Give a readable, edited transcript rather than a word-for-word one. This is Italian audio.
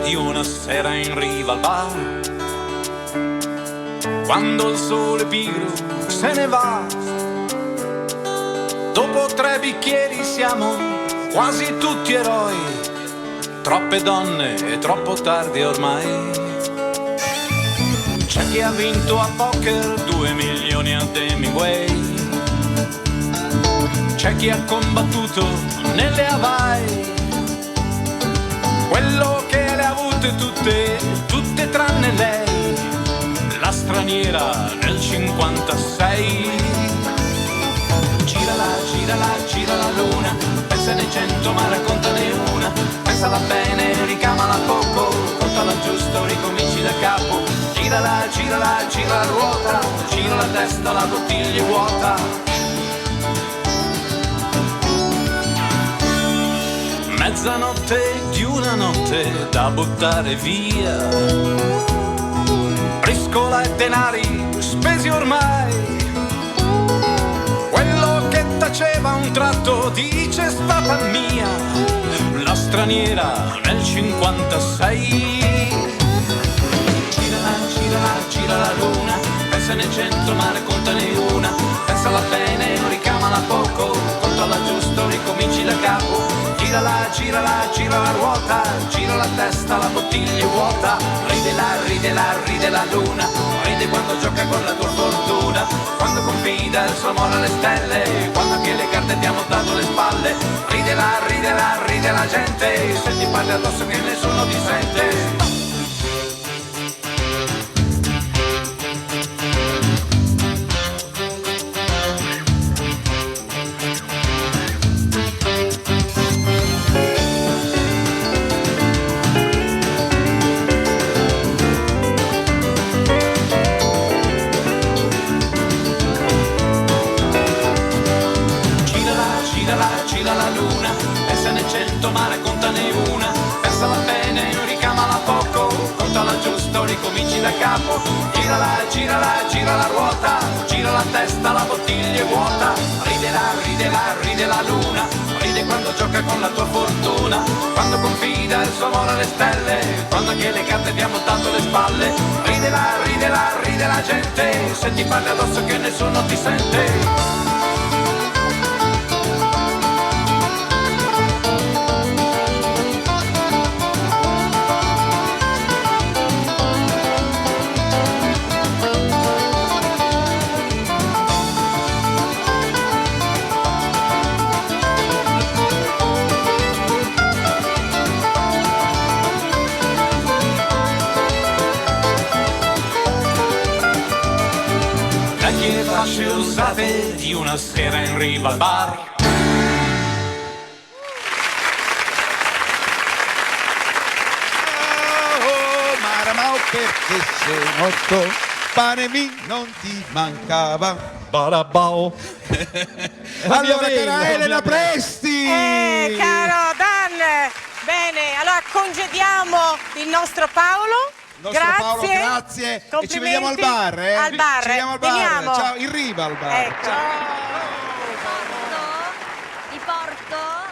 di una sera in riva al bar, quando il sole pigro se ne va. Dopo 3 bicchieri siamo quasi tutti eroi, troppe donne e troppo tardi ormai. C'è chi ha vinto a poker 2 milioni a Hemingway, c'è chi ha combattuto nelle Hawaii, quello che le ha avute tutte tranne lei, la straniera nel 56. Gira la luna, pensane 100 ma raccontane una, pensala bene, ricamala poco, contala giusto, ricominci da capo. Gira la ruota, gira la testa, la bottiglia è vuota. Mezzanotte di una notte da buttare via, briscola e denari spesi ormai. Quello che taceva un tratto dice è stata mia, la straniera nel 56. Gira la luna, pensane 100 ma raccontane una, pensala bene, ricamala poco, contala giusto, ricominci da capo. Gira la ruota, gira la testa, la bottiglia è vuota. Ride la luna, ride quando gioca con la tua fortuna, quando confida il suo amore alle stelle, quando anche le carte ti hanno dato le spalle. Ride la gente, se ti parli addosso che nessuno ti sente. Gira la luna, pensane 100 ma raccontane una, pensala bene, ricamala poco, contala giusto, ricominci da capo. Gira la ruota, gira la testa, la bottiglia è vuota. Ride la luna, ride quando gioca con la tua fortuna, quando confida il suo amore alle stelle, quando anche le carte ti hanno dato le spalle. Ride la gente, se ti parli addosso che nessuno ti sente. Le fasce usate di una sera in riva al bar. Oh, Maramao, perché sei morto, pane mi non ti mancava. Barabao. Allora, cara Elena Presti. Caro Dan, bene, allora congediamo il nostro Paolo. Grazie. Paolo, grazie. E ci vediamo al bar, eh? Al bar. Ci vediamo al bar. Veniamo. Ciao, in riva al bar. Ecco. Ciao. Ti porto?